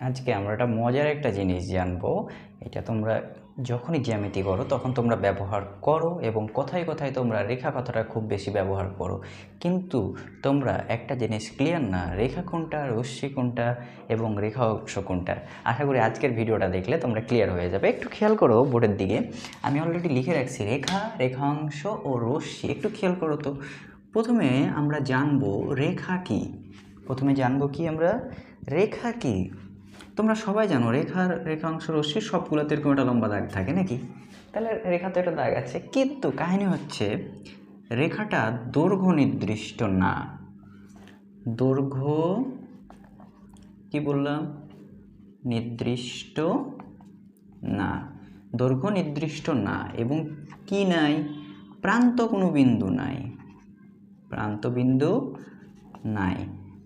আজকে আমরা একটা মজার একটা জিনিস জানবো। এটা তোমরা যখনই জ্যামিতি করো তখন তোমরা ব্যবহার করো এবং কথায় কথায় তোমরা রেখা কথাটা খুব বেশি ব্যবহার করো, কিন্তু তোমরা একটা জিনিস ক্লিয়ার না, রেখা কোনটা, রশ্মি কোনটা এবং রেখা অংশ কোনটা। আশা করি আজকের ভিডিওটা দেখলে তোমরা ক্লিয়ার হয়ে যাবে। একটু খেয়াল করো বোর্ডের দিকে, আমি অলরেডি লিখে রাখছি রেখা, রেখাংশ ও রশ্মি। একটু খেয়াল করো তো। প্রথমে আমরা জানবো রেখা কি। প্রথমে জানবো কি আমরা, রেখা কি। তোমরা সবাই জানো রেখাংশ রশ্মির সবগুলোতে এরকম একটা লম্বা দাগ থাকে নাকি? তাহলে রেখাতে একটা দাগ আছে, কিন্তু কাহিনী হচ্ছে রেখাটা দৈর্ঘ্য নির্দিষ্ট না। দৈর্ঘ্য কি বললাম? নির্দিষ্ট না। দৈর্ঘ্য নির্দিষ্ট না এবং কি নাই? প্রান্ত কোনো বিন্দু নাই। প্রান্ত বিন্দু নাই।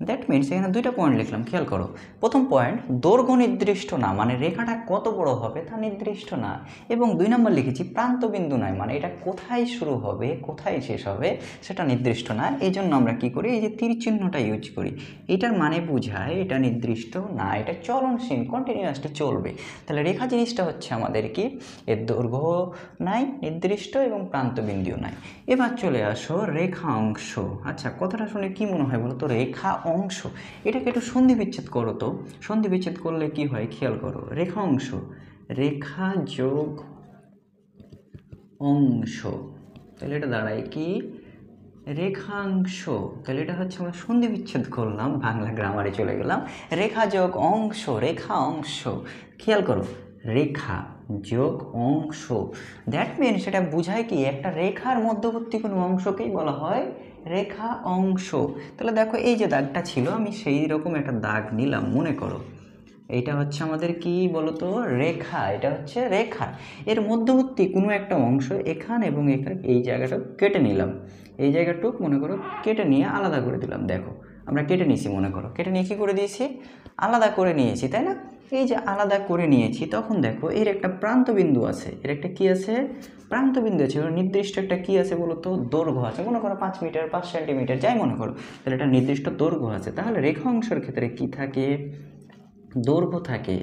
দ্যাট মিনস এখানে দুইটা পয়েন্ট লিখলাম, খেয়াল করো। প্রথম পয়েন্ট, দৈর্ঘ্য নির্দিষ্ট না, মানে রেখাটা কত বড় হবে তা নির্দিষ্ট না। এবং 2 নম্বর লিখেছি প্রান্ত বিন্দু নাই, মানে এটা কোথায় শুরু হবে কোথায় শেষ হবে সেটা নির্দিষ্ট না। এই জন্য আমরা কি করি, এই যে তীর চিহ্নটা ইউজ করি। এটার মানে বোঝায় এটা নির্দিষ্ট না, এটা চলনশীল, কন্টিনিউয়াসলি চলবে। তাহলে রেখা জিনিসটা হচ্ছে আমাদের কি, এর দৈর্ঘ্য নাই নির্দিষ্ট এবং প্রান্ত বিন্দু নাই। এবার চলে আসো রেখা অংশ। আচ্ছা, কথাটা শুনে কি মনে হয় বলো তো, রেখা অংশ। এটাকে একটু সন্ধি বিচ্ছেদ করো তো। সন্ধি বিচ্ছেদ করলে কি হয় খেয়াল করো। রেখা অংশ, রেখা যোগ অংশ, তাহলে এটা দাঁড়ায় কি, রেখাংশ। তাহলে এটা হচ্ছে আমরা সন্ধি বিচ্ছেদ করলাম, বাংলা গ্রামারে চলে গেলাম। রেখা যোগ অংশ, রেখা অংশ। খেয়াল করো, রেখা যোগ অংশ, দ্যাট মিন সেটা বোঝায় কি, একটা রেখার মধ্যবর্তী কোনো অংশকেই বলা হয় রেখা অংশ। তাহলে দেখো এই যে দাগটা ছিল, আমি সেই রকম একটা দাগ নিলাম, মনে করো এইটা হচ্ছে আমাদের কি বলতো, রেখা। এটা হচ্ছে রেখা, এর মধ্যবর্তী কোনো একটা অংশ এখান এবং এখানে, এই জায়গাটা কেটে নিলাম। এই জায়গাটুক মনে করো কেটে নিয়ে আলাদা করে দিলাম। দেখো আমরা কেটে নিয়েছি, মনে করো কেটে নিয়ে কী করে দিয়েছি, আলাদা করে নিয়েছি, তাই না? এই যে আলাদা করে নিয়েছি, তখন দেখো এর একটা প্রান্ত বিন্দু আছে, এর একটা কি আছে, প্রান্ত বিন্দু আছে। এবার নির্দিষ্ট একটা কি আছে বলো তো, দৈর্ঘ্য আছে। মনে করো 5 মিটার, 5 সেন্টিমিটার, যাই মনে করো, তাহলে একটা নির্দিষ্ট দৈর্ঘ্য আছে। তাহলে রেখা অংশের ক্ষেত্রে কি থাকে, দৈর্ঘ্য থাকে।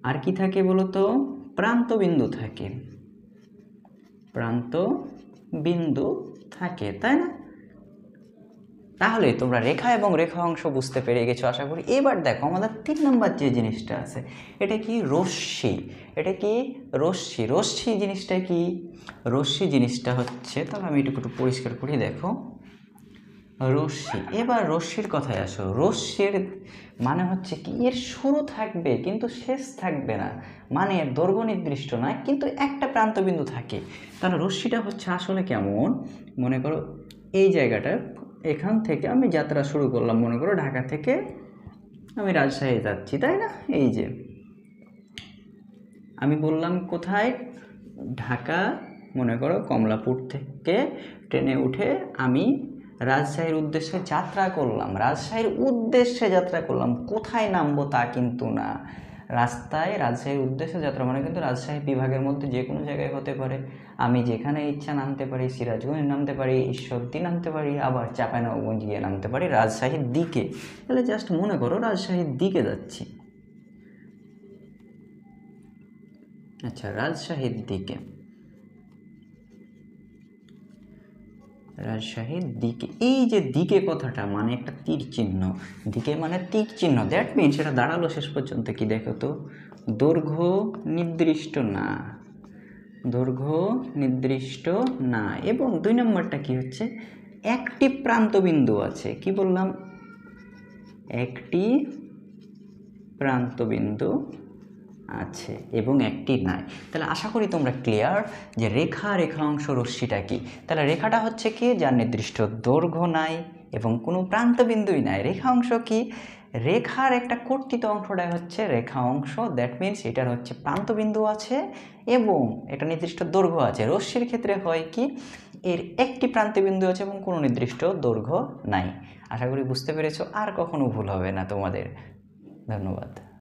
আর কি থাকে বলো তো, প্রান্ত বিন্দু থাকে। প্রান্ত বিন্দু থাকে, তাই না? তাহলে তোমরা রেখা এবং রেখা অংশ বুঝতে পেরে গেছো আশা করি। এবার দেখো আমাদের 3 নম্বর যে জিনিসটা আছে, এটা কি, রশ্মি। এটা কি, রশ্মি। রশ্মি জিনিসটা কি, রশ্মি জিনিসটা হচ্ছে, তাহলে আমি একটু পরিষ্কার করি। দেখো রশ্মি, এবার রশ্মির কথায় আসো। রশ্মির মানে হচ্ছে কি, এর শুরু থাকবে কিন্তু শেষ থাকবে না, মানে এর দৈর্ঘ্য নির্দিষ্ট নয় কিন্তু একটা প্রান্তবিন্দু থাকে। তাহলে রশ্মিটা হচ্ছে আসলে কেমন, মনে করো এই জায়গাটা, এখান থেকে আমি যাত্রা শুরু করলাম, মনে করো ঢাকা থেকে আমি রাজশাহী যাচ্ছি, তাই না? এই যে আমি বললাম কোথায়, ঢাকা, মনে করো কমলাপুর থেকে ট্রেনে উঠে আমি রাজশাহীর উদ্দেশ্যে যাত্রা করলাম। রাজশাহীর উদ্দেশ্যে যাত্রা করলাম, কোথায় নামবো তা কিন্তু না। রাস্তায় রাজশাহীর উদ্দেশ্যে যাত্রা মানে কিন্তু রাজশাহী বিভাগের মধ্যে যে কোনো জায়গায় হতে পারে। আমি যেখানে ইচ্ছা নামতে পারি, সিরাজগঞ্জ নামতে পারি, ঈশ্বরদী নামতে পারি, আবার চাঁপাইনবাবগঞ্জ গিয়ে নামতে পারি রাজশাহীর দিকে। তাহলে জাস্ট মনে করো রাজশাহীর দিকে যাচ্ছি। আচ্ছা, রাজশাহীর দিকে, রাজশাহীর দিকে। এই যে দিকে কথাটা মানে একটা তীর চিহ্ন, দিকে মানে তীর চিহ্ন। দ্যাট মিনস সেটা দাঁড়ালো শেষ পর্যন্ত কি, দেখো তো, দৈর্ঘ্য নির্দিষ্ট না। দৈর্ঘ্য নির্দিষ্ট না। এবং 2 নম্বরটা কি হচ্ছে, একটি প্রান্তবিন্দু আছে। কি বললাম, একটি প্রান্তবিন্দু আছে এবং একটি নাই। তাহলে আশা করি তোমরা ক্লিয়ার যে রেখা, রেখাংশ, রশ্মিটা কি। তাহলে রেখাটা হচ্ছে কি, যার নির্দিষ্ট দৈর্ঘ্য নাই এবং কোনো প্রান্তবিন্দুই নাই। রেখা অংশ কি, রেখার একটা কর্তিত অংশটাই হচ্ছে রেখা অংশ। দ্যাট মিনস এটার হচ্ছে প্রান্তবিন্দু আছে এবং এটা নির্দিষ্ট দৈর্ঘ্য আছে। রশ্মির ক্ষেত্রে হয় কি, এর একটি প্রান্তবিন্দু আছে এবং কোনো নির্দিষ্ট দৈর্ঘ্য নাই। আশা করি বুঝতে পেরেছো, আর কখনো ভুল হবে না তোমাদের। ধন্যবাদ।